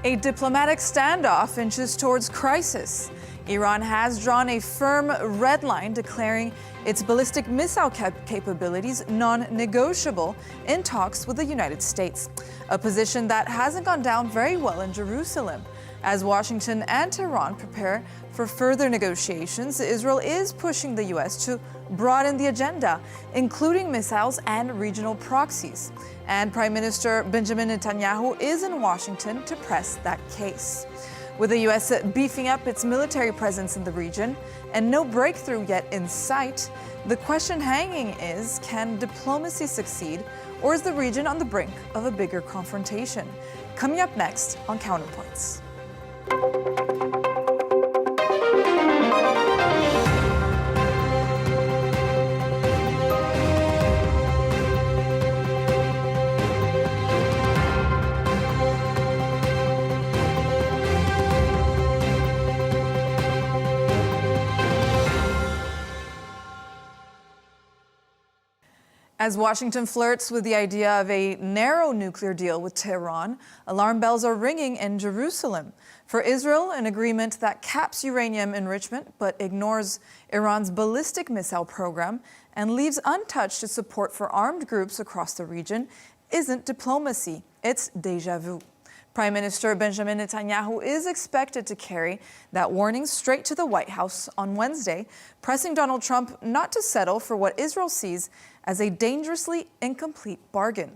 A diplomatic standoff inches towards crisis. Iran has drawn a firm red line, declaring its ballistic missile capabilities non-negotiable in talks with the United States, a position that hasn't gone down very well in Jerusalem. As Washington and Tehran prepare for further negotiations, Israel is pushing the U.S. to broaden the agenda, including missiles and regional proxies. And Prime Minister Benjamin Netanyahu is in Washington to press that case. With the U.S. beefing up its military presence in the region and no breakthrough yet in sight, the question hanging is, can diplomacy succeed, or is the region on the brink of a bigger confrontation? Coming up next on Counterpoints. As Washington flirts with the idea of a narrow nuclear deal with Tehran, alarm bells are ringing in Jerusalem. For Israel, an agreement that caps uranium enrichment but ignores Iran's ballistic missile program and leaves untouched its support for armed groups across the region isn't diplomacy, it's déjà vu. Prime Minister Benjamin Netanyahu is expected to carry that warning straight to the White House on Wednesday, pressing Donald Trump not to settle for what Israel sees as a dangerously incomplete bargain.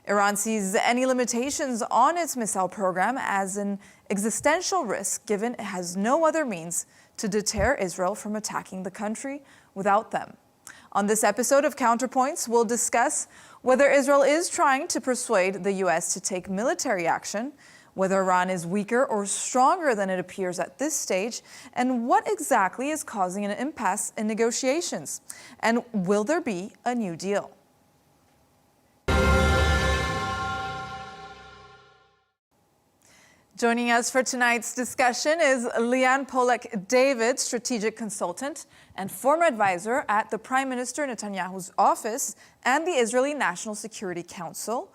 Iran sees any limitations on its missile program as an existential risk, given it has no other means to deter Israel from attacking the country without them. On this episode of Counterpoints, we'll discuss whether Israel is trying to persuade the U.S. to take military action, whether Iran is weaker or stronger than it appears at this stage, and what exactly is causing an impasse in negotiations. And will there be a new deal? Joining us for tonight's discussion is Liane Polak-David, strategic consultant and former advisor at the Prime Minister Netanyahu's office and the Israeli National Security Council;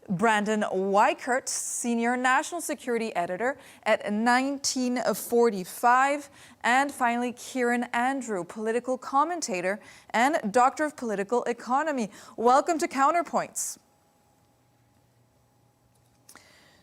Brandon Weichert, senior national security editor at 1945; and finally Kieran Andrew, political commentator and doctor of political economy. Welcome to Counterpoints.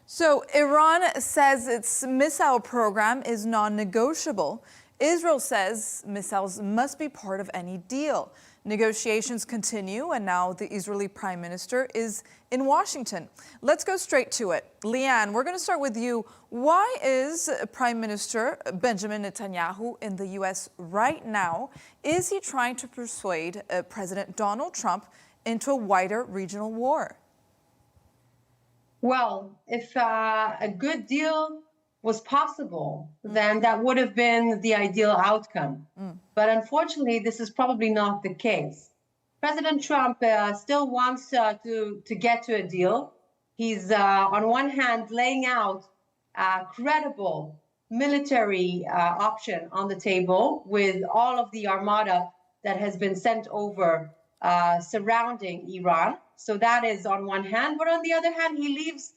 So Iran says its missile program is non-negotiable. Israel says missiles must be part of any deal. Negotiations continue, and now the Israeli Prime Minister is in Washington. Let's go straight to it. Liane, we're going to start with you. Why is Prime Minister Benjamin Netanyahu in the U.S. right now? Is he trying to persuade President Donald Trump into a wider regional war? Well, if a good deal was possible, then that would have been the ideal outcome. But unfortunately, this is probably not the case. President Trump still wants to get to a deal. He's, on one hand, laying out a credible military option on the table with all of the armada that has been sent over surrounding Iran. So that is on one hand, but on the other hand, he leaves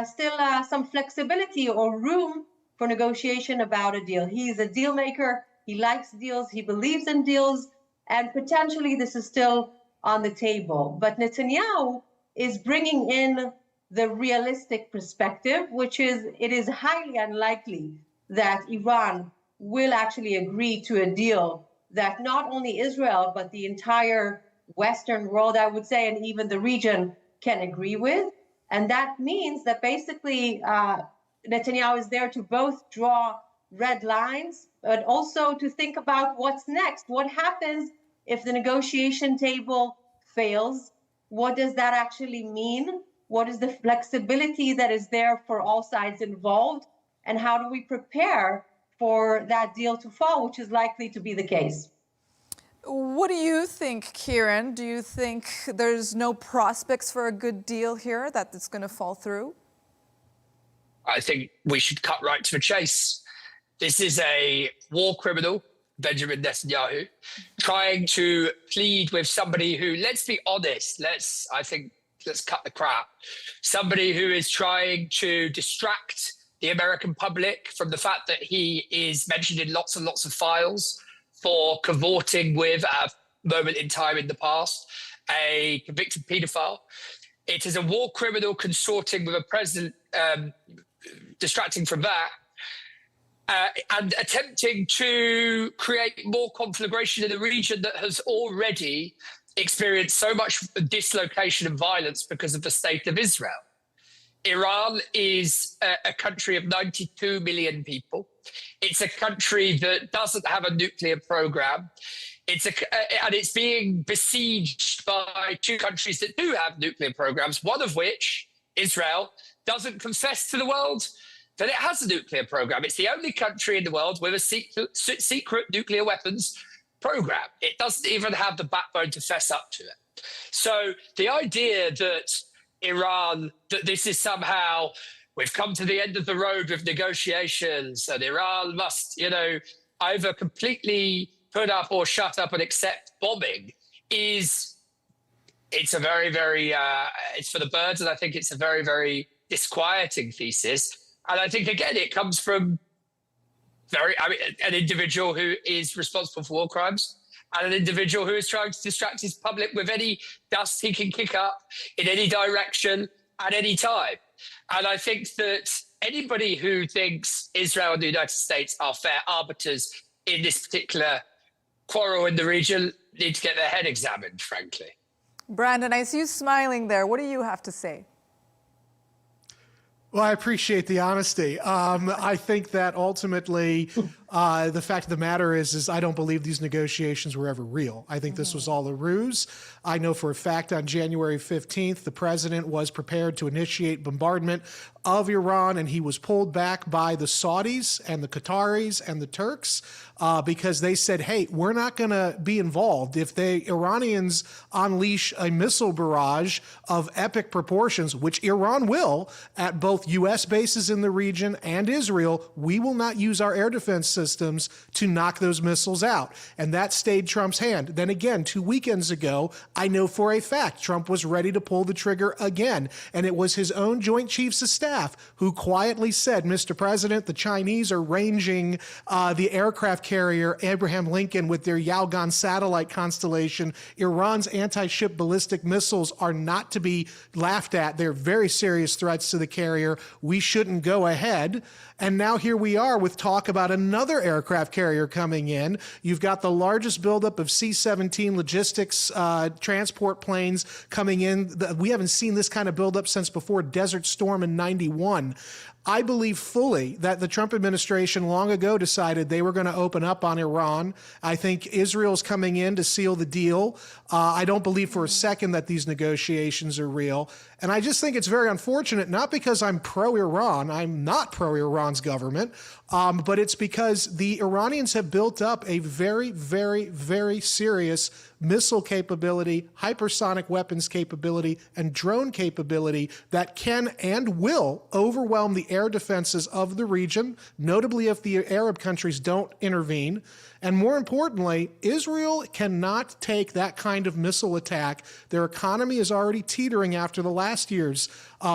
still some flexibility or room for negotiation about a deal. He's a deal maker. He likes deals. He believes in deals. And potentially this is still on the table. But Netanyahu is bringing in the realistic perspective, which is it is highly unlikely that Iran will actually agree to a deal that not only Israel, but the entire Western world, I would say, and even the region can agree with. And that means that basically Netanyahu is there to both draw red lines, but also to think about what's next. What happens if the negotiation table fails? What does that actually mean? What is the flexibility that is there for all sides involved? And how do we prepare for that deal to fall, which is likely to be the case? What do you think, Kieran? Do you think there's no prospects for a good deal here, that it's going to fall through? I think we should cut right to the chase. This is a war criminal, Benjamin Netanyahu, trying to plead with somebody who, let's be honest, let's cut the crap. Somebody who is trying to distract the American public from the fact that he is mentioned in lots and lots of files for cavorting with, at a moment in time in the past, a convicted paedophile. It is a war criminal consorting with a president, distracting from that, and attempting to create more conflagration in a region that has already experienced so much dislocation and violence because of the state of Israel. Iran is a country of 92 million people. It's a country that doesn't have a nuclear program. And it's being besieged by two countries that do have nuclear programs, one of which, Israel, doesn't confess to the world that it has a nuclear program. It's the only country in the world with a secret nuclear weapons program. It doesn't even have the backbone to fess up to it. So the idea that Iran, that this is somehow, we've come to the end of the road with negotiations and Iran must, either completely put up or shut up and accept bombing, it's a very, very, it's for the birds, and I think it's a very, very disquieting thesis. And I think, again, it comes from an individual who is responsible for war crimes and an individual who is trying to distract his public with any dust he can kick up in any direction at any time. And I think that anybody who thinks Israel and the United States are fair arbiters in this particular quarrel in the region need to get their head examined, frankly. Brandon, I see you smiling there. What do you have to say? Well, I appreciate the honesty. I think that ultimately the fact of the matter is I don't believe these negotiations were ever real. I think this was all a ruse. I know for a fact on January 15th, the president was prepared to initiate bombardment of Iran, and he was pulled back by the Saudis and the Qataris and the Turks because they said, hey, we're not going to be involved. If the Iranians unleash a missile barrage of epic proportions, which Iran will, at both U.S. bases in the region and Israel, we will not use our air defense systems to knock those missiles out. And that stayed Trump's hand. Then again, 2 weekends ago, I know for a fact Trump was ready to pull the trigger again. And it was his own Joint Chiefs of Staff who quietly said, Mr. President, the Chinese are ranging the aircraft carrier Abraham Lincoln with their Yaogan satellite constellation. Iran's anti-ship ballistic missiles are not to be laughed at. They're very serious threats to the carrier. We shouldn't go ahead. And now here we are with talk about another aircraft carrier coming in. You've got the largest buildup of C-17 logistics transport planes coming in. We haven't seen this kind of buildup since before Desert Storm in '91. I believe fully that the Trump administration long ago decided they were going to open up on Iran. I think Israel's coming in to seal the deal. I don't believe for a second that these negotiations are real. And I just think it's very unfortunate, not because I'm pro-Iran. I'm not pro-Iran's government, but it's because the Iranians have built up a very, very, very serious missile capability, hypersonic weapons capability, and drone capability that can and will overwhelm the air defenses of the region, notably if the Arab countries don't intervene. And more importantly, Israel cannot take that kind of missile attack. Their economy is already teetering after the last year's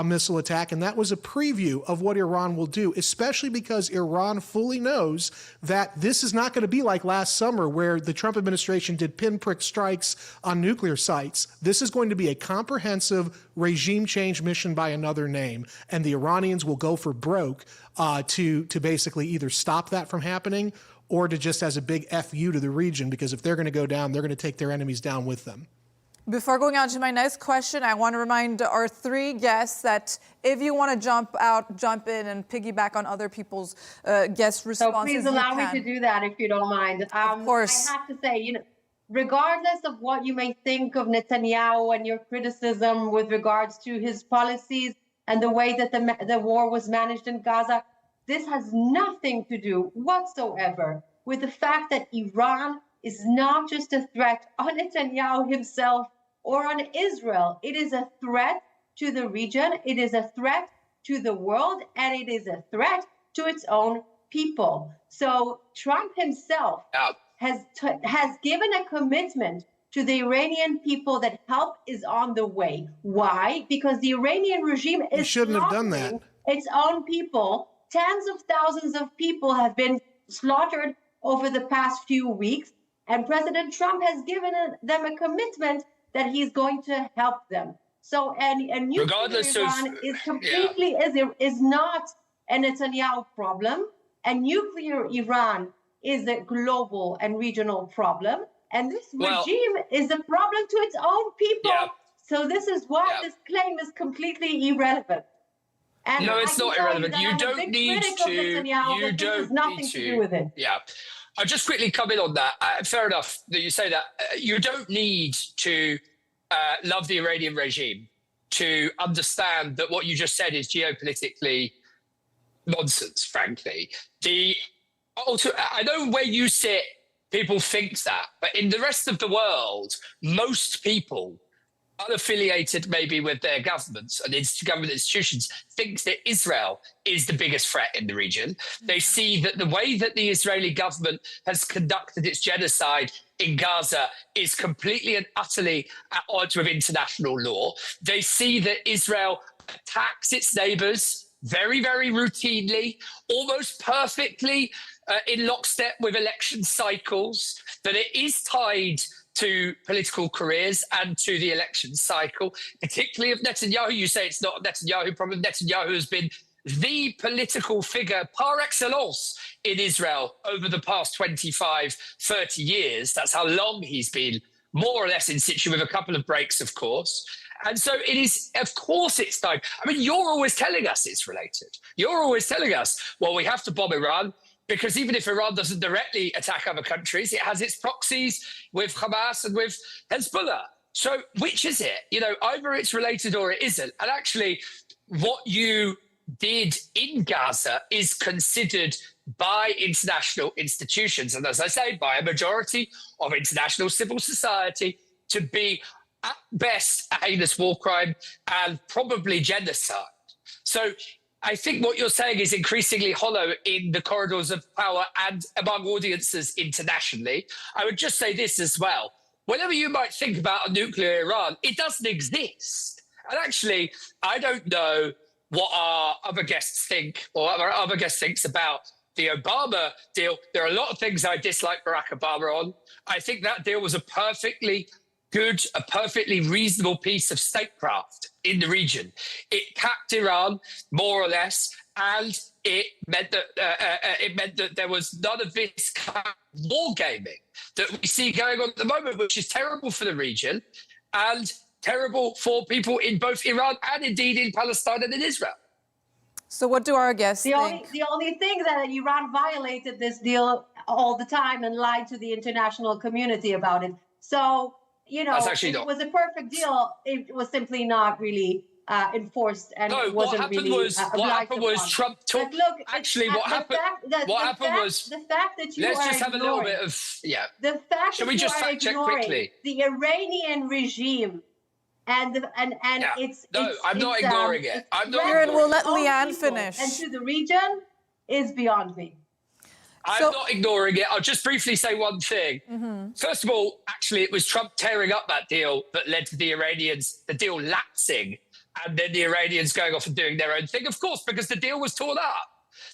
missile attack, and that was a preview of what Iran will do, especially because Iran fully knows that this is not going to be like last summer where the Trump administration did pinprick strikes on nuclear sites. This is going to be a comprehensive regime change mission by another name, and the Iranians will go for broke to basically either stop that from happening or to just as a big FU to the region, because if they're going to go down, they're going to take their enemies down with them. Before going on to my next question, I want to remind our three guests that if you want to jump in and piggyback on other people's guest responses, so please allow me to do that if you don't mind. Of course. I have to say, regardless of what you may think of Netanyahu and your criticism with regards to his policies and the way that the war was managed in Gaza, this has nothing to do whatsoever with the fact that Iran is not just a threat on Netanyahu himself or on Israel. It is a threat to the region, it is a threat to the world, and it is a threat to its own people. So Trump himself has given a commitment to the Iranian people that help is on the way. Why? Because the Iranian regime is shouldn't have done that. Its own people tens of thousands of people have been slaughtered over the past few weeks, and President Trump has given them a commitment that he's going to help them. So, and nuclear Regardless Iran of, is completely is not a Netanyahu problem, and nuclear Iran is a global and regional problem, and this regime is a problem to its own people. Yeah. So this is why this claim is completely irrelevant. And no, it's not irrelevant. You don't need to. You don't need to do with it. Yeah. I'll just quickly come in on that. Fair enough that you say that. You don't need to love the Iranian regime to understand that what you just said is geopolitically nonsense, frankly. I know where you sit, people think that, but in the rest of the world, most people, unaffiliated maybe with their governments and government institutions, thinks that Israel is the biggest threat in the region. They see that the way that the Israeli government has conducted its genocide in Gaza is completely and utterly at odds with international law. They see that Israel attacks its neighbors very, very routinely, almost perfectly in lockstep with election cycles, that it is tied to political careers and to the election cycle, particularly of Netanyahu. You say it's not a Netanyahu problem. Netanyahu has been the political figure par excellence in Israel over the past 25, 30 years. That's how long he's been more or less in situ, with a couple of breaks, of course. And so it is, of course, it's time. I mean, you're always telling us it's related. You're always telling us, well, we have to bomb Iran, because even if Iran doesn't directly attack other countries, it has its proxies with Hamas and with Hezbollah. So which is it? You know, either it's related or it isn't. And actually, what you did in Gaza is considered by international institutions, and as I say, by a majority of international civil society, to be at best a heinous war crime and probably genocide. So I think what you're saying is increasingly hollow in the corridors of power and among audiences internationally. I would just say this as well. Whatever you might think about a nuclear Iran, it doesn't exist. And actually, I don't know what our other guests think, or our other guest thinks about the Obama deal. There are a lot of things I dislike Barack Obama on. I think that deal was a perfectly good, a perfectly reasonable piece of statecraft in the region. It capped Iran, more or less, and it meant that there was none of this kind of wargaming that we see going on at the moment, which is terrible for the region and terrible for people in both Iran and indeed in Palestine and in Israel. So what do our guests think? The only thing that Iran violated this deal all the time and lied to the international community about it. So, you know, it was a perfect deal. It was simply not really enforced, and it wasn't really what happened was Trump took. Look, actually, what happened was the fact that you let's are just have ignoring, a little bit of the fact Shall that we just you are fact check ignoring quickly? The Iranian regime and I'm not ignoring it. I'm not. Aaron, we'll let Leanne finish. And to the region is beyond me. I'm not ignoring it. I'll just briefly say one thing. First of all, actually, it was Trump tearing up that deal that led to the Iranians, the deal lapsing, and then the Iranians going off and doing their own thing, of course, because the deal was torn up.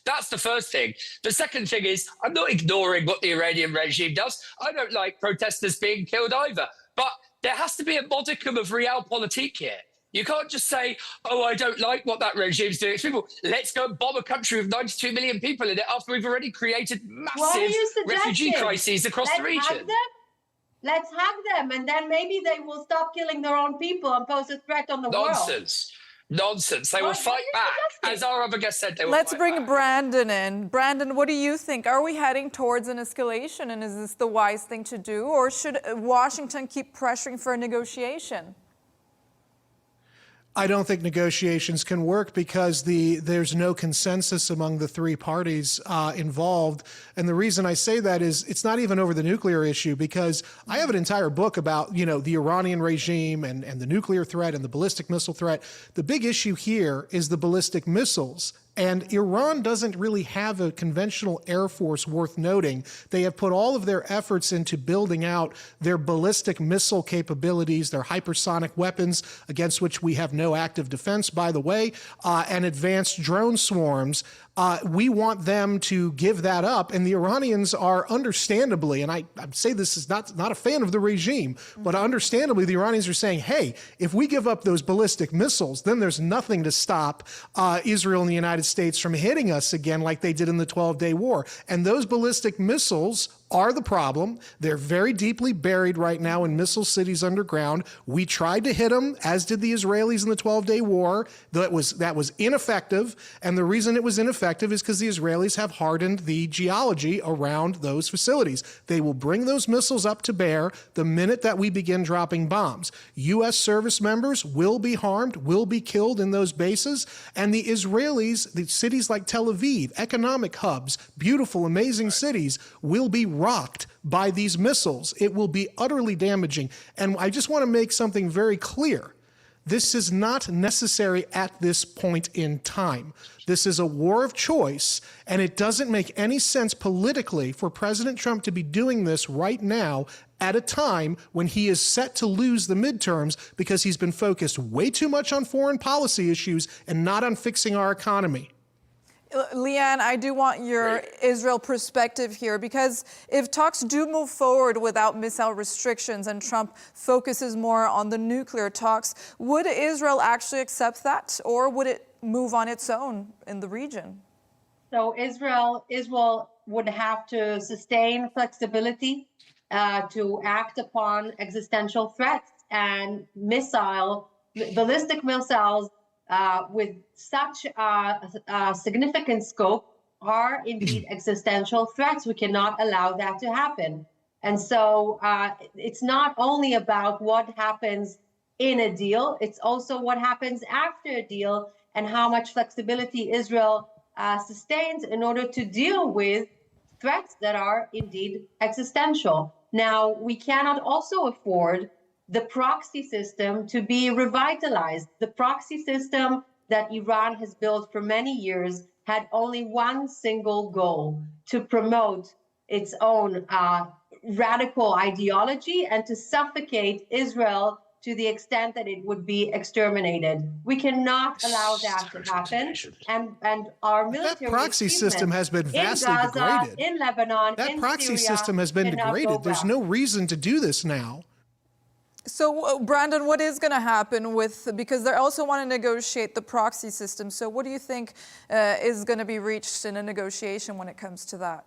That's the first thing. The second thing is, I'm not ignoring what the Iranian regime does. I don't like protesters being killed either. But there has to be a modicum of realpolitik here. You can't just say, oh, I don't like what that regime's doing. It's people, let's go and bomb a country with 92 million people in it after we've already created massive refugee crises across the region. Let's hug them, and then maybe they will stop killing their own people and pose a threat on the world. Nonsense. They will fight back. As our other guest said, they will Let's fight bring back. Brandon in. Brandon, what do you think? Are we heading towards an escalation, and is this the wise thing to do, or should Washington keep pressuring for a negotiation? I don't think negotiations can work because there's no consensus among the three parties involved. And the reason I say that is it's not even over the nuclear issue, because I have an entire book about, you know, the Iranian regime and the nuclear threat and the ballistic missile threat. The big issue here is the ballistic missiles. And Iran doesn't really have a conventional air force worth noting. They have put all of their efforts into building out their ballistic missile capabilities, their hypersonic weapons, against which we have no active defense, by the way, and advanced drone swarms. we want them to give that up. And the Iranians are understandably, and I say this is not a fan of the regime, but understandably, the Iranians are saying, hey, if we give up those ballistic missiles, then there's nothing to stop Israel and the United States from hitting us again like they did in the 12-day war. And those ballistic missiles are the problem. They're very deeply buried right now in missile cities underground. We tried to hit them, as did the Israelis in the 12-day war. That was ineffective, and the reason it was ineffective is because the Israelis have hardened the geology around those facilities. They will bring those missiles up to bear the minute that we begin dropping bombs. U.S. service members will be harmed, will be killed in those bases, and the Israelis, the cities like Tel Aviv, economic hubs, beautiful, amazing cities, will be rocked by these missiles. It will be utterly damaging. And I just want to make something very clear. This is not necessary at this point in time. This is a war of choice, and it doesn't make any sense politically for President Trump to be doing this right now at a time when he is set to lose the midterms because he's been focused way too much on foreign policy issues and not on fixing our economy. Leanne, I do want your Israel perspective here, because if talks do move forward without missile restrictions and Trump focuses more on the nuclear talks, would Israel actually accept that, or would it move on its own in the region? So Israel would have to sustain flexibility to act upon existential threats, and ballistic missiles with such significant scope are indeed existential threats. We cannot allow that to happen. And so it's not only about what happens in a deal, it's also what happens after a deal and how much flexibility Israel sustains in order to deal with threats that are indeed existential. Now, we cannot also afford the proxy system to be revitalized. The proxy system that Iran has built for many years had only one single goal: to promote its own radical ideology and to suffocate Israel to the extent that it would be exterminated. We cannot allow that to happen. And our military that proxy system has been vastly in Gaza, degraded. in Lebanon, that in proxy Syria, system has been cannot go degraded. There's back. no reason to do this now. So, Brandon, what is going to happen because they also want to negotiate the proxy system. So what do you think is going to be reached in a negotiation when it comes to that?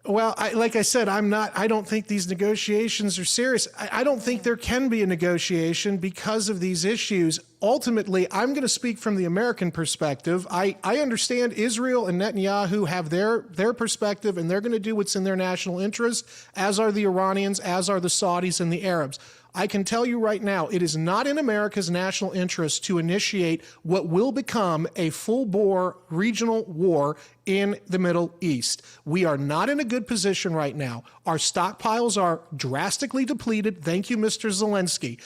Well, like I said, I don't think these negotiations are serious. I don't think there can be a negotiation because of these issues. Ultimately, I'm going to speak from the American perspective. I understand Israel and Netanyahu have their perspective, and they're going to do what's in their national interest, as are the Iranians, as are the Saudis and the Arabs. I can tell you right now, it is not in America's national interest to initiate what will become a full-bore regional war in the Middle East. We are not in a good position right now. Our stockpiles are drastically depleted. Thank you, Mr. Zelensky.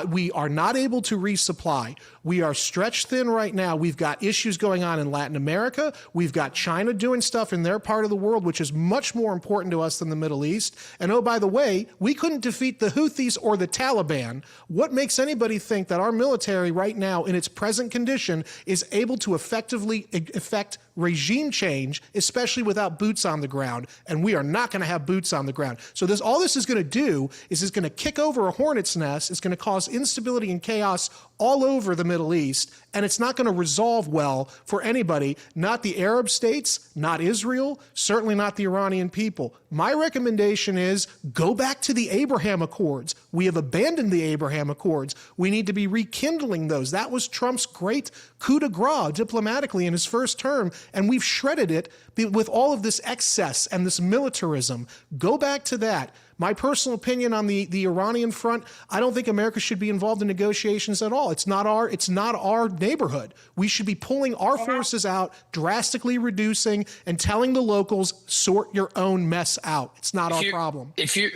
We are not able to resupply. We are stretched thin right now. We've got issues going on in Latin America. We've got China doing stuff in their part of the world, which is much more important to us than the Middle East. And oh, by the way, we couldn't defeat the Houthis or the Taliban. What makes anybody think that our military right now, in its present condition, is able to effectively effect regime change, especially without boots on the ground? And we are not going to have boots on the ground. So all this is going to do is it's going to kick over a hornet's nest. It's going to cause instability and chaos all over the Middle East, and it's not going to resolve well for anybody, not the Arab states, not Israel, certainly not the Iranian people. My recommendation is go back to the Abraham Accords. We have abandoned the Abraham Accords. We need to be rekindling those. That was Trump's great coup de grace diplomatically in his first term, and we've shredded it with all of this excess and this militarism. Go back to that. My personal opinion on the Iranian front, I don't think America should be involved in negotiations at all. It's not our neighborhood. We should be pulling our forces out, drastically reducing, and telling the locals, sort your own mess out. It's not our problem. If you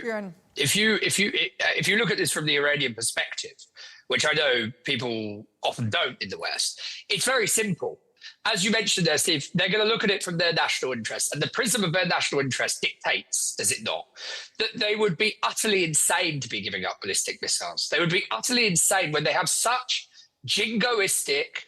look at this from the Iranian perspective, which I know people often don't in the West, it's very simple. As you mentioned there, Steve, they're going to look at it from their national interest, and the prism of their national interest dictates, does it not, that they would be utterly insane to be giving up ballistic missiles. They would be utterly insane when they have such jingoistic,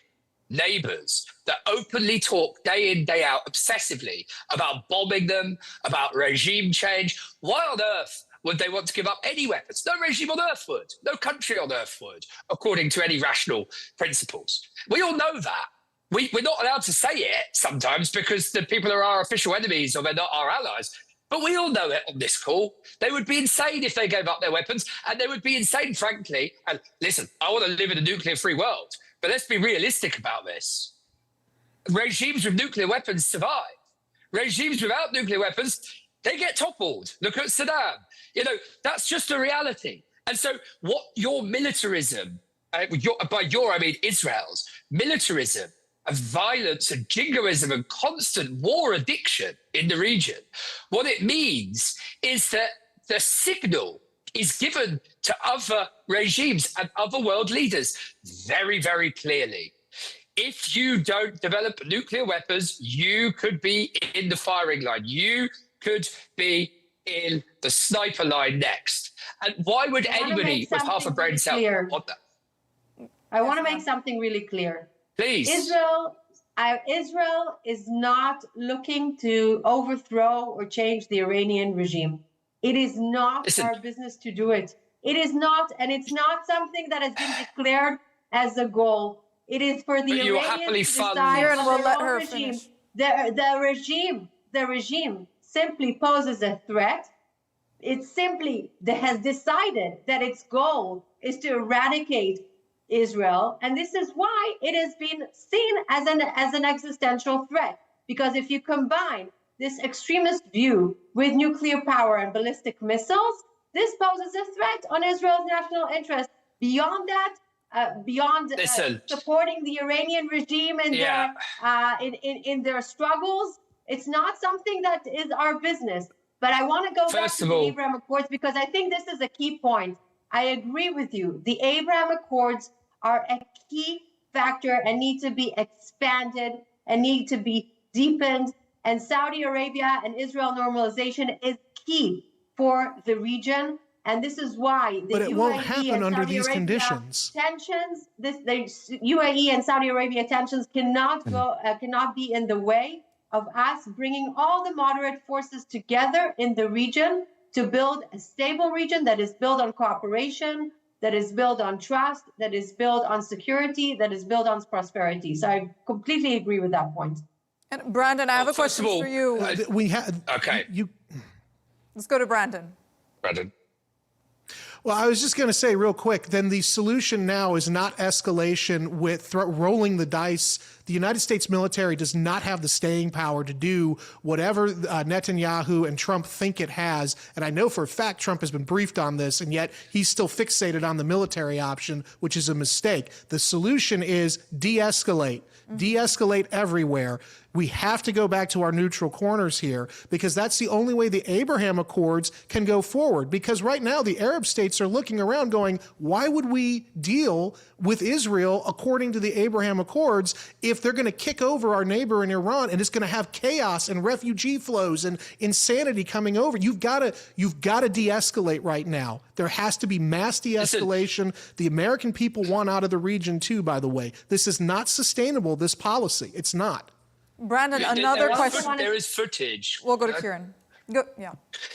neighbors that openly talk day in, day out, obsessively about bombing them, about regime change, why on earth would they want to give up any weapons? No regime on earth would. No country on earth would, according to any rational principles. We all know that. We're not allowed to say it sometimes because the people are our official enemies or they're not our allies. But we all know it on this call. They would be insane if they gave up their weapons, and they would be insane, frankly. And listen, I want to live in a nuclear-free world, but let's be realistic about this. Regimes with nuclear weapons survive. Regimes without nuclear weapons, they get toppled. Look at Saddam. You know, that's just a reality. And so what your militarism, by your, I mean Israel's militarism of violence and jingoism and constant war addiction in the region, what it means is that the signal is given to other regimes and other world leaders very, very clearly. If you don't develop nuclear weapons, you could be in the firing line. You could be in the sniper line next. And why would anybody with half a brain cell want that? I want to make something really clear. Please. Israel is not looking to overthrow or change the Iranian regime. It is not our business to do it. It is not, and it's not something that has been declared as a goal. It is for the Iranians to decide on their own regime. The regime simply poses a threat. It simply has decided that its goal is to eradicate Israel, and this is why it has been seen as an existential threat. Because if you combine this extremist view with nuclear power and ballistic missiles, this poses a threat on Israel's national interest. Beyond that, supporting the Iranian regime in their struggles, it's not something that is our business. But I want to go back to the Abraham Accords because I think this is a key point. I agree with you. The Abraham Accords are a key factor and need to be expanded and need to be deepened. And Saudi Arabia and Israel normalization is key for the region. And this is why the But it won't happen under these conditions. Tensions, the UAE and Saudi Arabia tensions cannot be in the way of us bringing all the moderate forces together in the region to build a stable region that is built on cooperation, that is built on trust, that is built on security, that is built on prosperity. So I completely agree with that point. And Brandon, I have a question for you. Let's go to Brandon. Well, I was just going to say real quick, then the solution now is not escalation with rolling the dice. The United States military does not have the staying power to do whatever Netanyahu and Trump think it has. And I know for a fact Trump has been briefed on this, and yet he's still fixated on the military option, which is a mistake. The solution is de-escalate. De-escalate everywhere. We have to go back to our neutral corners here because that's the only way the Abraham Accords can go forward. Because right now the Arab states are looking around going, why would we deal with Israel according to the Abraham Accords if they're going to kick over our neighbor in Iran and it's going to have chaos and refugee flows and insanity coming over? You've got to de-escalate right now. There has to be mass de-escalation. The American people want out of the region too, by the way. This is not sustainable, this policy. It's not. Brandon, another question. There is footage. We'll go to Kieran.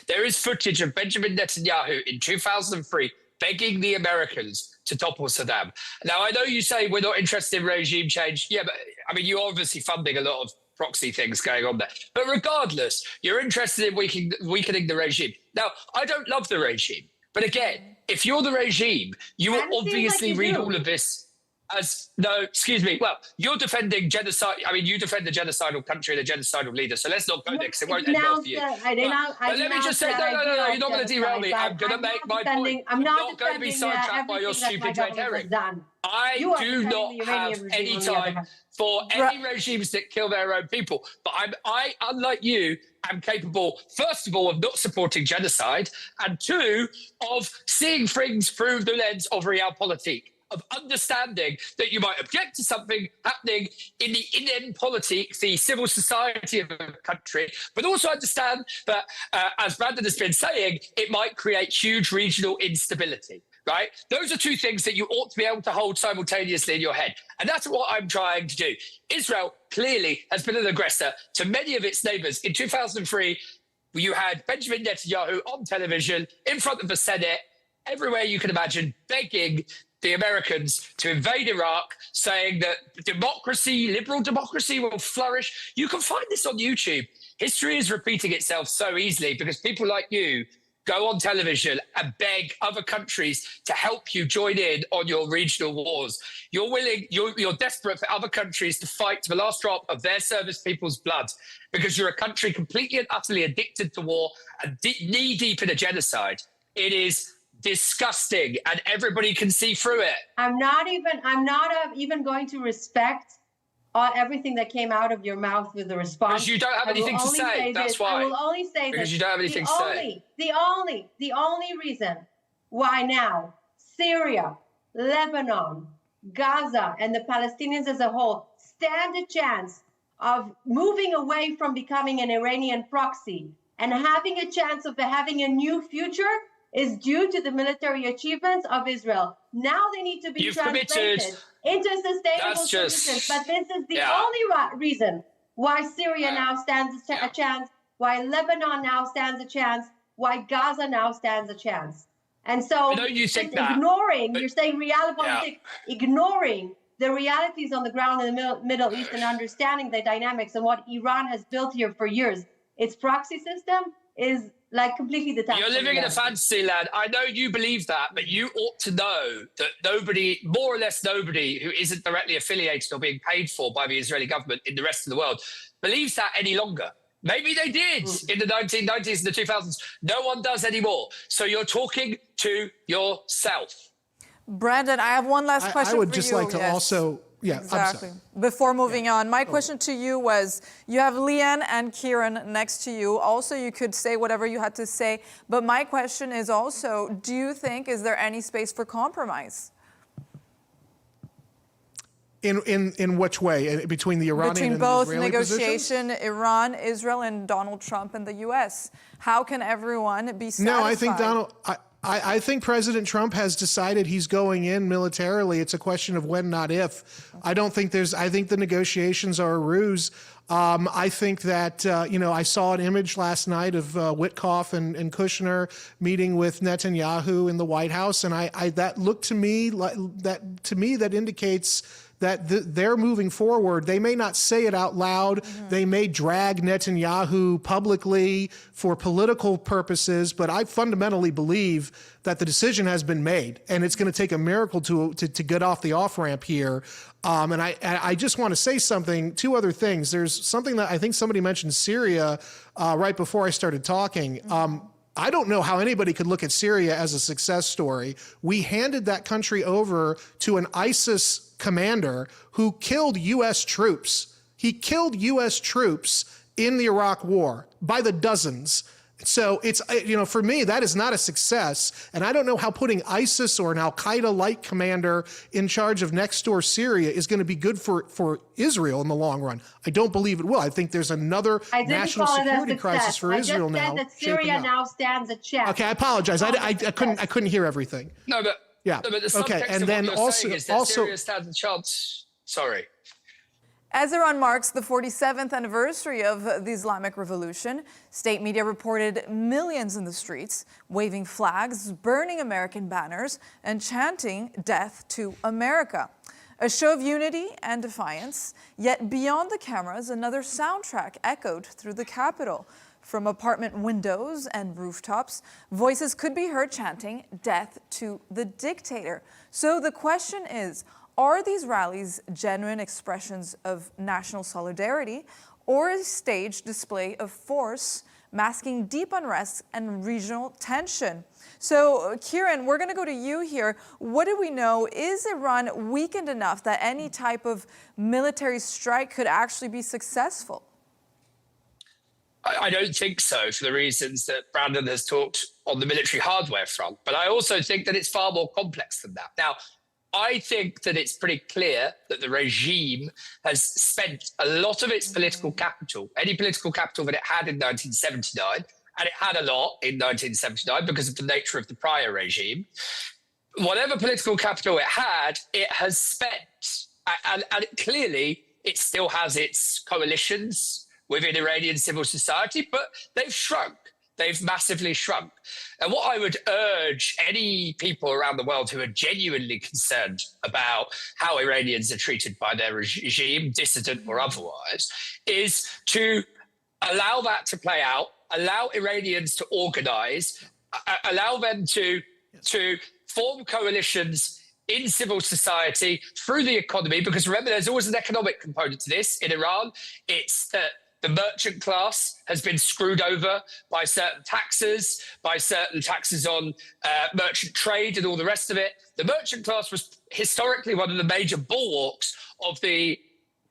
There is footage of Benjamin Netanyahu in 2003 begging the Americans to topple Saddam. Now, I know you say we're not interested in regime change. Yeah, but I mean, you're obviously funding a lot of proxy things going on there. But regardless, you're interested in weakening the regime. Now, I don't love the regime. But again, if you're the regime, you will obviously read all of this as, no, excuse me, well, you're defending genocide. I mean, you defend the genocidal country and the genocidal leader, so let's not go there because it won't end well for you. But let me just say, no, you're not going to derail me. I'm going to make my point. I'm not going to be sidetracked by your stupid red herring. I do not have any time for any regimes that kill their own people. But I, unlike you, am capable, first of all, of not supporting genocide, and two, of seeing things through the lens of realpolitik, of understanding that you might object to something happening in the innenpolitik, the civil society of a country, but also understand that, as Brandon has been saying, it might create huge regional instability. right? Those are two things that you ought to be able to hold simultaneously in your head. And that's what I'm trying to do. Israel clearly has been an aggressor to many of its neighbors. In 2003, you had Benjamin Netanyahu on television in front of the Senate, everywhere you can imagine, begging the Americans to invade Iraq, saying that democracy, liberal democracy will flourish. You can find this on YouTube. History is repeating itself so easily because people like you go on television and beg other countries to help you join in on your regional wars. You're desperate for other countries to fight to the last drop of their service people's blood because you're a country completely and utterly addicted to war and knee-deep in a genocide. It is disgusting, and everybody can see through it. I'm not even going to respect everything that came out of your mouth with the response. Because you don't have anything to say. That's why. I will only say because this. You don't have anything to say. The only reason why now Syria, Lebanon, Gaza, and the Palestinians as a whole stand a chance of moving away from becoming an Iranian proxy and having a chance of having a new future is due to the military achievements of Israel. Now they need to be translated into sustainable solutions. But this is the only reason why Syria now stands a chance, why Lebanon now stands a chance, why Gaza now stands a chance. And so you're saying reality, ignoring the realities on the ground in the Middle East and understanding the dynamics and what Iran has built here for years. Its proxy system is like completely detached. You're living in a fantasy land. I know you believe that, but you ought to know that nobody, more or less nobody, who isn't directly affiliated or being paid for by the Israeli government in the rest of the world believes that any longer. Maybe they did in the 1990s and the 2000s. No one does anymore. So you're talking to yourself. Brandon, I have one last question for you. I would just like to also... Yeah, exactly. Before moving on, my question to you was, you have Leanne and Kieran next to you. Also, you could say whatever you had to say. But my question is also, do you think, is there any space for compromise? In which way? Between the Iranian Between and both Israeli negotiation, positions? Iran, Israel, and Donald Trump and the U.S. How can everyone be satisfied? No, I think I think President Trump has decided he's going in militarily. It's a question of when, not if. I think the negotiations are a ruse. I think that, I saw an image last night of Witkoff and Kushner meeting with Netanyahu in the White House. And that looked to me that indicates that they're moving forward. They may not say it out loud. Mm-hmm. They may drag Netanyahu publicly for political purposes, but I fundamentally believe that the decision has been made, and it's going to take a miracle to get off the off-ramp here. And I just want to say two other things. There's something that I think somebody mentioned Syria right before I started talking. I don't know how anybody could look at Syria as a success story. We handed that country over to an ISIS commander who killed U.S. troops. He killed U.S. troops in the Iraq War by the dozens. So it's, for me, that is not a success. And I don't know how putting ISIS or an al-Qaeda-like commander in charge of next door Syria is going to be good for Israel in the long run. I don't believe it will. I think there's another national security crisis for Israel now. I just said that Syria now stands a chance. Okay, I apologize. I couldn't hear everything. No, but yeah. No, but the subtext of what you're saying is that Syria stands a chance. Sorry. As Iran marks the 47th anniversary of the Islamic Revolution, state media reported millions in the streets, waving flags, burning American banners, and chanting "Death to America." A show of unity and defiance, yet beyond the cameras, another soundtrack echoed through the Capitol. From apartment windows and rooftops, voices could be heard chanting "Death to the dictator." So the question is, are these rallies genuine expressions of national solidarity or a staged display of force masking deep unrest and regional tension? So, Kieran, we're going to go to you here. What do we know? Is Iran weakened enough that any type of military strike could actually be successful? I don't think so, for the reasons that Brandon has talked on the military hardware front. But I also think that it's far more complex than that. Now, I think that it's pretty clear that the regime has spent a lot of its political capital, any political capital that it had in 1979, and it had a lot in 1979 because of the nature of the prior regime, whatever political capital it had, it has spent. And clearly, it still has its coalitions within Iranian civil society, but they've shrunk. They've massively shrunk. And what I would urge any people around the world who are genuinely concerned about how Iranians are treated by their regime, dissident or otherwise, is to allow that to play out, allow Iranians to organize, allow them to form coalitions in civil society through the economy, because remember, there's always an economic component to this. In Iran, it's that the merchant class has been screwed over by certain taxes on merchant trade and all the rest of it. The merchant class was historically one of the major bulwarks of the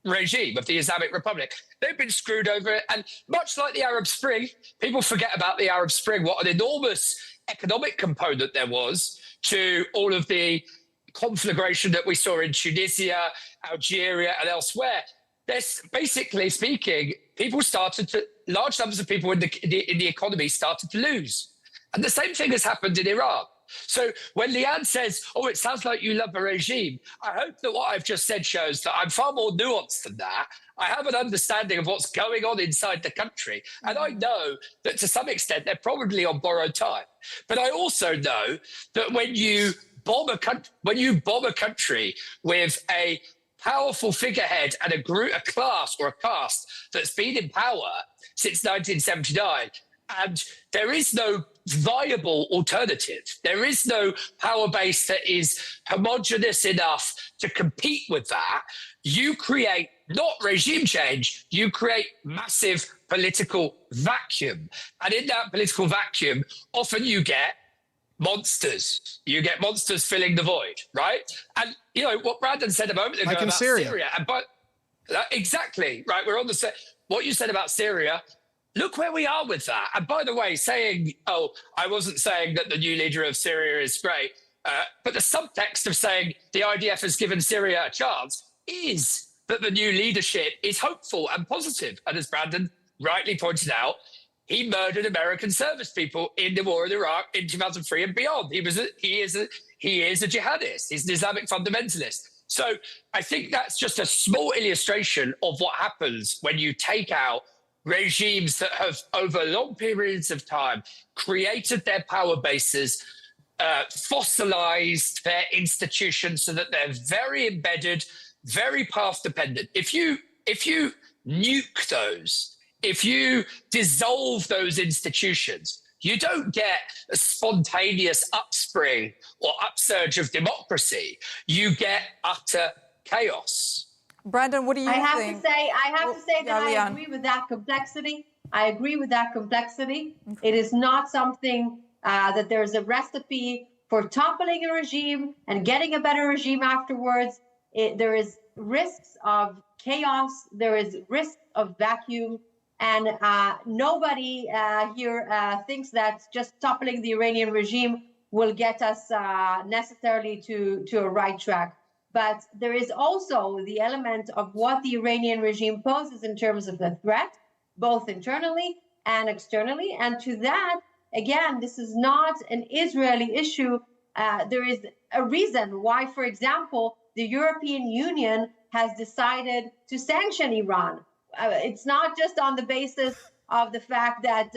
regime, of the Islamic Republic. They've been screwed over. And much like the Arab Spring, people forget about the Arab Spring, what an enormous economic component there was to all of the conflagration that we saw in Tunisia, Algeria, and elsewhere. There's, basically speaking, large numbers of people in the economy started to lose. And the same thing has happened in Iran. So when Liane says, oh, it sounds like you love a regime, I hope that what I've just said shows that I'm far more nuanced than that. I have an understanding of what's going on inside the country. And I know that to some extent, they're probably on borrowed time. But I also know that when you bomb a country with a powerful figurehead and a class or a caste that's been in power since 1979, and there is no viable alternative. There is no power base that is homogenous enough to compete with that. You create not regime change, you create massive political vacuum. And in that political vacuum, often you get monsters. You get monsters filling the void, right? And, you know, what Brandon said a moment ago about Syria. Exactly, right? We're on the set. What you said about Syria, look where we are with that. And by the way, saying, oh, I wasn't saying that the new leader of Syria is great, but the subtext of saying the IDF has given Syria a chance is that the new leadership is hopeful and positive. And as Brandon rightly pointed out, he murdered American service people in the war in Iraq in 2003 and beyond. He is a jihadist. He's an Islamic fundamentalist. So I think that's just a small illustration of what happens when you take out regimes that have, over long periods of time, created their power bases, fossilized their institutions so that they're very embedded, very path dependent. If you nuke those, if you dissolve those institutions, you don't get a spontaneous upspring or upsurge of democracy. You get utter chaos. Brandon, what do you think? I have to say that I agree with that complexity. I agree with that complexity. It is not something that there's a recipe for toppling a regime and getting a better regime afterwards. There is risks of chaos. There is risk of vacuum. And nobody here thinks that just toppling the Iranian regime will get us necessarily to a right track. But there is also the element of what the Iranian regime poses in terms of the threat, both internally and externally. And to that, again, this is not an Israeli issue. There is a reason why, for example, the European Union has decided to sanction Iran. It's not just on the basis of the fact that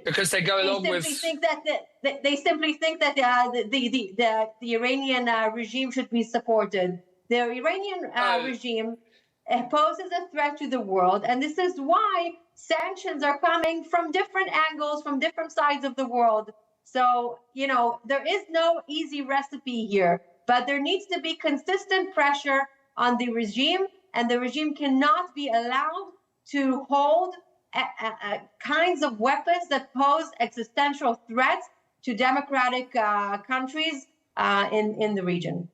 because they go along with. They simply think that the Iranian regime should be supported. The Iranian regime poses a threat to the world, and this is why sanctions are coming from different angles, from different sides of the world. So there is no easy recipe here, but there needs to be consistent pressure on the regime. And the regime cannot be allowed to hold kinds of weapons that pose existential threats to democratic countries in the region.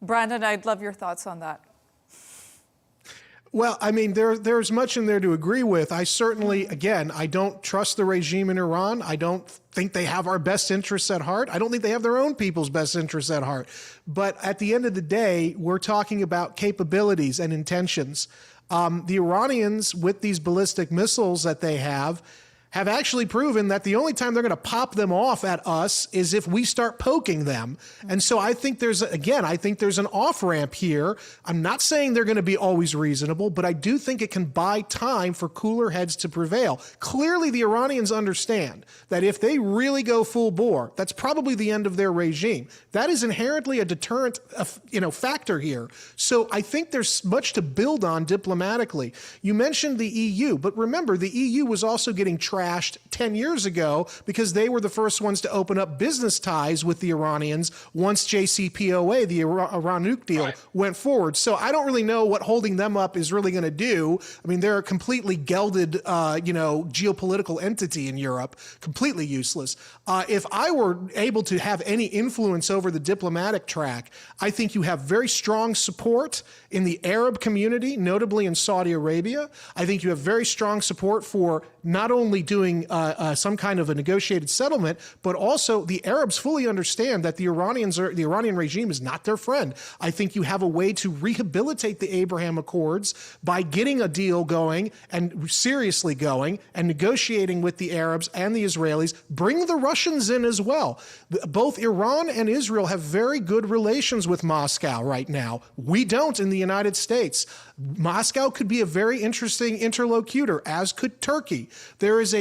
Brandon, I'd love your thoughts on that. Well, I mean, there's much in there to agree with. I certainly, again, I don't trust the regime in Iran. I don't think they have our best interests at heart. I don't think they have their own people's best interests at heart. But at the end of the day, we're talking about capabilities and intentions. The Iranians, with these ballistic missiles that they have have actually proven that the only time they're going to pop them off at us is if we start poking them. And so I think there's an off-ramp here. I'm not saying they're going to be always reasonable, but I do think it can buy time for cooler heads to prevail. Clearly, the Iranians understand that if they really go full bore, that's probably the end of their regime. That is inherently a deterrent, factor here. So I think there's much to build on diplomatically. You mentioned the EU, but remember, the EU was also getting trashed 10 years ago because they were the first ones to open up business ties with the Iranians once JCPOA, the Iran nuke deal, went forward. So I don't really know what holding them up is really going to do. I mean, they're a completely gelded, geopolitical entity in Europe, completely useless. If I were able to have any influence over the diplomatic track, I think you have very strong support in the Arab community, notably in Saudi Arabia. I think you have very strong support for not only doing some kind of a negotiated settlement, but also the Arabs fully understand that the Iranian regime is not their friend. I think you have a way to rehabilitate the Abraham Accords by getting a deal going and seriously going and negotiating with the Arabs and the Israelis. Bring the Russians in as well. Both Iran and Israel have very good relations with Moscow right now. We don't in the United States. Moscow could be a very interesting interlocutor, as could Turkey. There is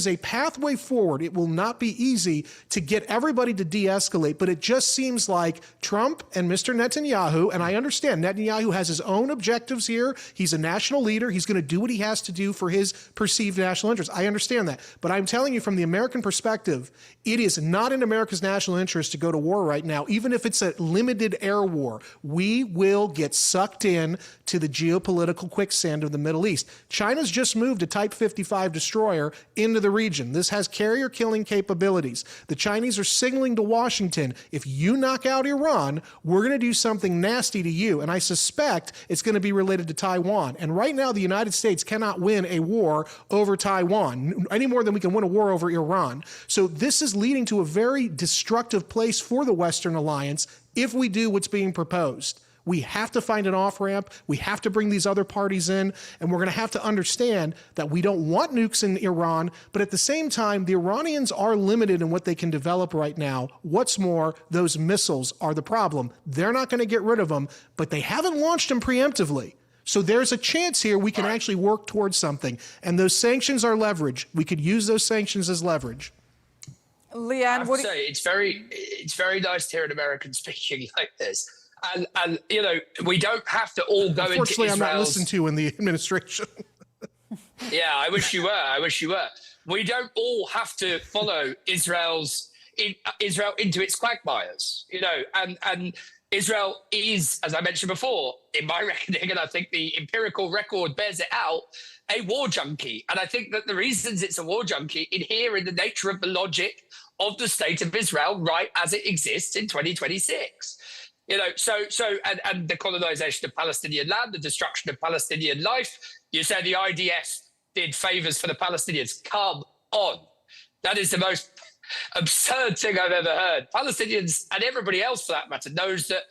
a pathway forward. It will not be easy to get everybody to de-escalate, but it just seems like Trump and Mr. Netanyahu, and I understand Netanyahu has his own objectives here. He's a national leader. He's going to do what he has to do for his perceived national interest. I understand that. But I'm telling you from the American perspective, it is not in America's national interest to go to war right now, even if it's a limited air war. We will get sucked in to the geopolitical quicksand of the Middle East. China's just moved a Type 55 destroyer into the region. This has carrier-killing capabilities. The Chinese are signaling to Washington, if you knock out Iran, we're going to do something nasty to you. And I suspect it's going to be related to Taiwan. And right now, the United States cannot win a war over Taiwan, any more than we can win a war over Iran. So this is leading to a very destructive place for the Western alliance if we do what's being proposed. We have to find an off-ramp. We have to bring these other parties in, and we're going to have to understand that we don't want nukes in Iran, but at the same time, the Iranians are limited in what they can develop right now. What's more, those missiles are the problem. They're not going to get rid of them, but they haven't launched them preemptively. So there's a chance here we can actually work towards something, and those sanctions are leverage. We could use those sanctions as leverage. Leanne, what do you... it's very nice to hear an American speaking like this. And we don't have to all go into Israel's... Unfortunately, I'm not listened to in the administration. Yeah, I wish you were. We don't all have to follow Israel into its quagmires, and Israel is, as I mentioned before, in my reckoning, and I think the empirical record bears it out, a war junkie. And I think that the reasons it's a war junkie inhere in the nature of the logic of the state of Israel right as it exists in 2026. And the colonization of Palestinian land, the destruction of Palestinian life. You said the IDF did favors for the Palestinians. Come on. That is the most absurd thing I've ever heard. Palestinians, and everybody else for that matter, knows that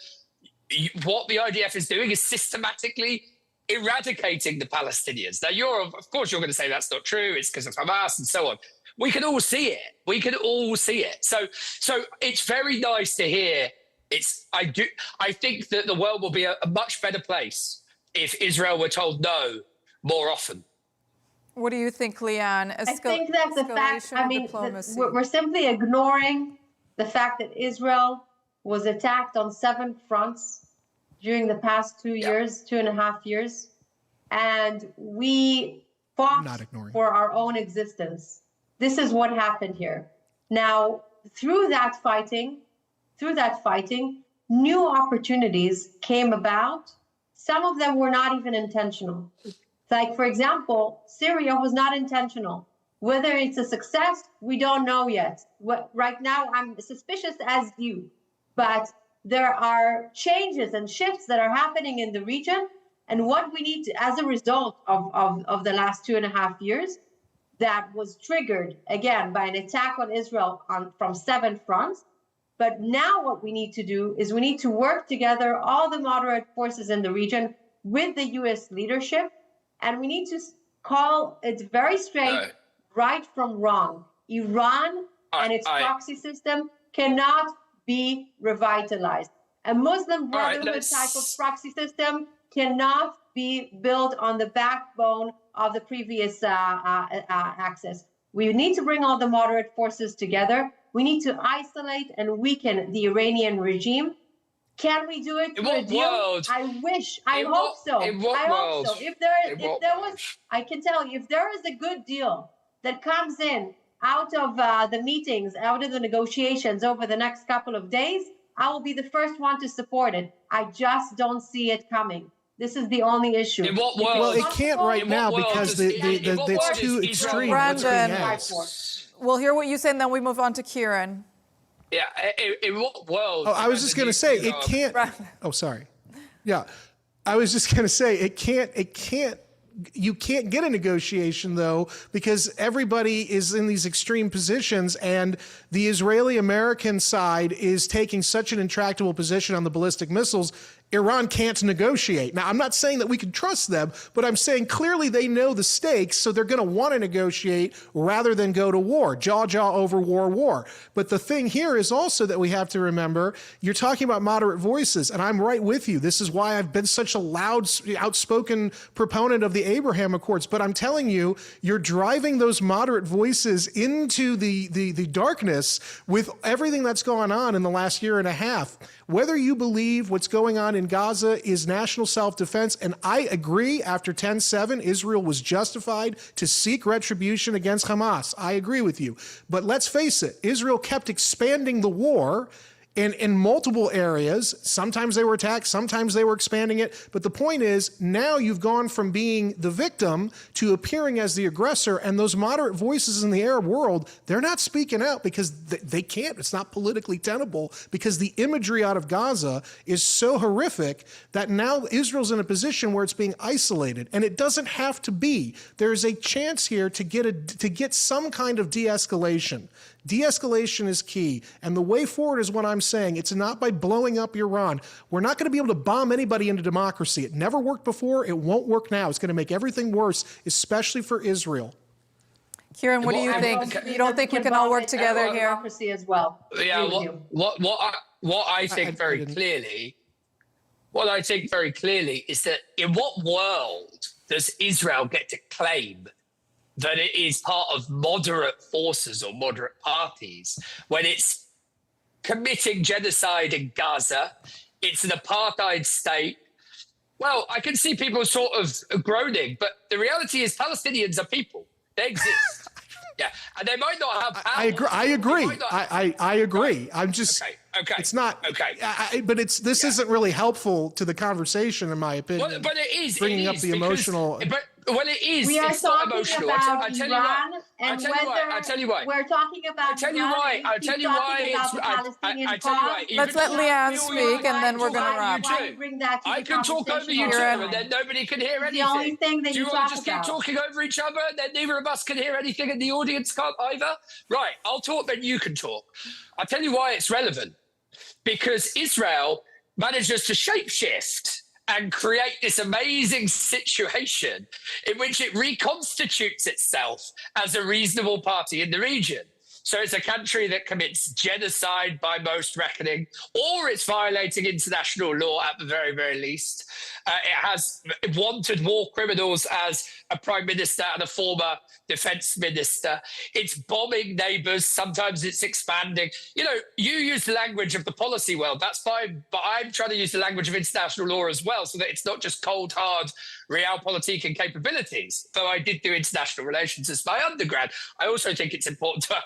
what the IDF is doing is systematically eradicating the Palestinians. Now, of course, you're going to say that's not true. It's because of Hamas and so on. We can all see it. So it's very nice to hear. I think that the world will be a much better place if Israel were told no more often. What do you think, Leanne? I think that the fact, we're simply ignoring the fact that Israel was attacked on 7 fronts during the past 2.5 years, and we fought for our own existence. This is what happened here. Now, through that fighting, new opportunities came about. Some of them were not even intentional. Like, for example, Syria was not intentional. Whether it's a success, we don't know yet. Right now, I'm suspicious as you. But there are changes and shifts that are happening in the region. And what we need to, as a result of the last 2.5 years, that was triggered, again, by an attack on Israel from 7 fronts. But now what we need to do is we need to work together, all the moderate forces in the region, with the U.S. leadership, and we need to call it very straight, right from wrong. Iran and its proxy system cannot be revitalized. A Muslim Brotherhood type of proxy system cannot be built on the backbone of the previous axis. We need to bring all the moderate forces together. We need to isolate and weaken the Iranian regime. Can we do it through a deal? I wish. I hope so. I hope so. If there was, I can tell you, if there is a good deal that comes in out of the meetings, out of the negotiations over the next couple of days, I will be the first one to support it. I just don't see it coming. This is the only issue. In what world? Well, it can't right now because it's too extreme. Brandon, we'll hear what you say and then we move on to Kieran. Yeah, in what world? Oh, I was just going to say, it can't. Oh, sorry. Yeah, I was just going to say, it can't. You can't get a negotiation, though, because everybody is in these extreme positions, and the Israeli-American side is taking such an intractable position on the ballistic missiles. Iran can't negotiate. Now, I'm not saying that we can trust them, but I'm saying clearly they know the stakes, so they're going to want to negotiate rather than go to war, jaw over war. But the thing here is also that we have to remember, you're talking about moderate voices, and I'm right with you. This is why I've been such a loud, outspoken proponent of the Abraham Accords. But I'm telling you, you're driving those moderate voices into the darkness with everything that's gone on in the last year and a half. Whether you believe what's going on in Gaza is national self-defense, and I agree after 10/7, Israel was justified to seek retribution against Hamas. I agree with you. But let's face it, Israel kept expanding the war in multiple areas. Sometimes they were attacked, sometimes they were expanding it. But the point is, now you've gone from being the victim to appearing as the aggressor, and those moderate voices in the Arab world, they're not speaking out because they can't. It's not politically tenable because the imagery out of Gaza is so horrific that now Israel's in a position where it's being isolated, and it doesn't have to be. There's a chance here to get some kind of de-escalation. De-escalation is key, and the way forward is what I'm saying. It's not by blowing up Iran. We're not going to be able to bomb anybody into democracy. It never worked before. It won't work now. It's going to make everything worse, especially for Israel. Kieran, what do you think? You don't think we can all work together here? Democracy as well. Yeah, what I think very clearly is that in what world does Israel get to claim that it is part of moderate forces or moderate parties when it's committing genocide in Gaza, it's an apartheid state? Well, I can see people sort of groaning, but the reality is Palestinians are people. They exist. Yeah, and they might not have power. I agree. I'm just. Okay. It's not. Okay. But this isn't really helpful to the conversation, in my opinion. Well, but it is bringing up the emotional. Well, it is. We are it's not talking emotional. about I tell Iran, you and I tell you why. We're talking about. I tell you why. I tell you why. I tell you why. Let's let Leanne speak, and then we're going to wrap. I can talk over you too, and then nobody can hear anything. The only thing that Do you want to just keep talking over each other, and then neither of us can hear anything, and the audience can't either? Right. I'll talk, then you can talk. I'll tell you why it's relevant. Because Israel manages to shapeshift and create this amazing situation in which it reconstitutes itself as a reasonable party in the region. So it's a country that commits genocide by most reckoning, or it's violating international law at the very, very least. It has wanted war criminals as a prime minister and a former defense minister. It's bombing neighbors. Sometimes it's expanding. You know, you use the language of the policy world. That's fine. But I'm trying to use the language of international law as well, so that it's not just cold, hard realpolitik and capabilities. Though I did do international relations as my undergrad, I also think it's important to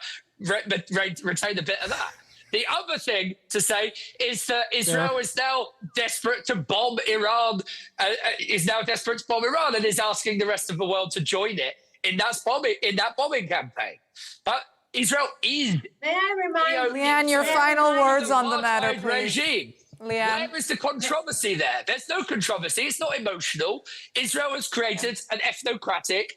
retain a bit of that. The other thing to say is that Israel is now desperate to bomb Iran, and is asking the rest of the world to join it in that bombing campaign. But Israel is. May I remind Leanne, your final words on the matter, please. Regime. Leanne. Where is the controversy there? There's no controversy. It's not emotional. Israel has created an ethnocratic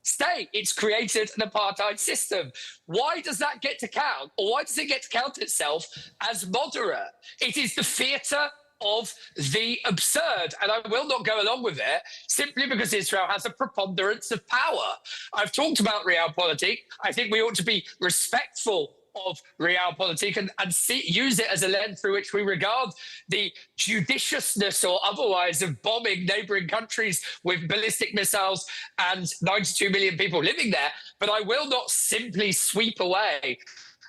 state. It's created an apartheid system. Why does that get to count? Or why does it get to count itself as moderate? It is the theatre of the absurd. And I will not go along with it simply because Israel has a preponderance of power. I've talked about realpolitik. I think we ought to be respectful of realpolitik and use it as a lens through which we regard the judiciousness or otherwise of bombing neighboring countries with ballistic missiles and 92 million people living there. But I will not simply sweep away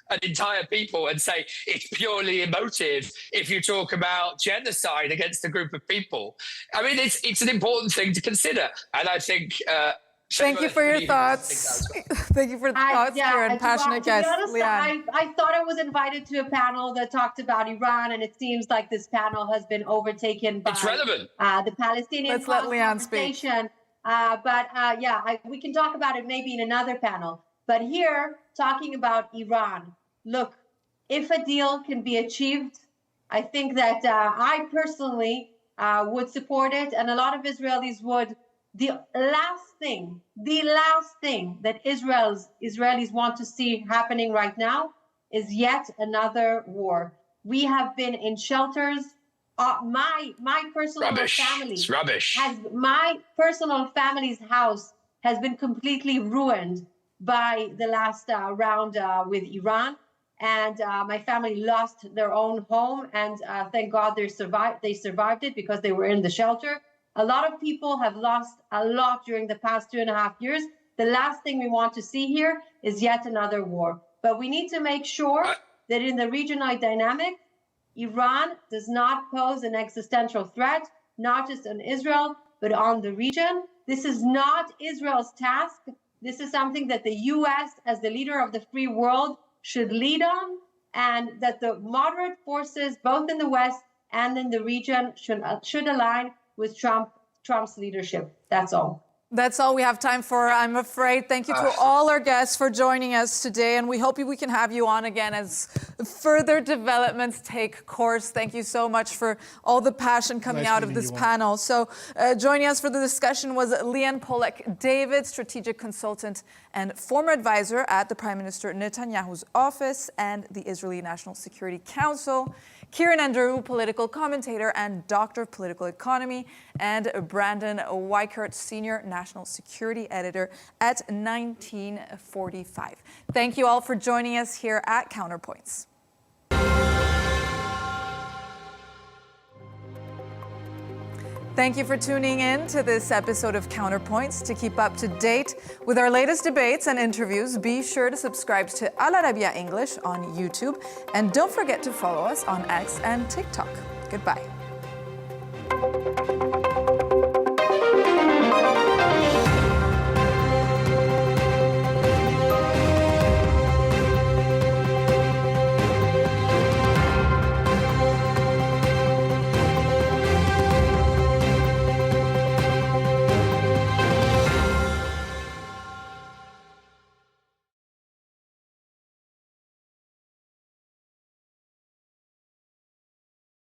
an entire people and say it's purely emotive if you talk about genocide against a group of people. I mean, it's an important thing to consider. And I think... Thank you for your thoughts. Thank you for the thoughts here and passionate guests. Lian. I thought I was invited to a panel that talked about Iran, and it seems like this panel has been overtaken by it's relevant. The Palestinian Let's let Lian speak. We can talk about it maybe in another panel. But here, talking about Iran, look, if a deal can be achieved, I think that I personally would support it, and a lot of Israelis would. The last thing that Israelis want to see happening right now is yet another war. We have been in shelters. My personal family, it's rubbish. My personal family's house has been completely ruined by the last round with Iran, and my family lost their own home, and thank God they survived it because they were in the shelter. A lot of people have lost a lot during the past 2.5 years. The last thing we want to see here is yet another war. But we need to make sure that in the regional dynamic, Iran does not pose an existential threat, not just on Israel, but on the region. This is not Israel's task. This is something that the U.S., as the leader of the free world, should lead on, and that the moderate forces, both in the West and in the region, should align with Trump's leadership. That's all. That's all we have time for, I'm afraid. Thank you to all our guests for joining us today, and we hope we can have you on again as further developments take course. Thank you so much for all the passion coming out of this panel. So joining us for the discussion was Lian Polak-David, strategic consultant and former advisor at the Prime Minister Netanyahu's office and the Israeli National Security Council, Kieran Andrew, political commentator and doctor of political economy, and Brandon Weichert, senior national security editor at 1945. Thank you all for joining us here at Counterpoints. Thank you for tuning in to this episode of Counterpoints. To keep up to date with our latest debates and interviews, be sure to subscribe to Arabiya English on YouTube, and don't forget to follow us on X and TikTok. Goodbye.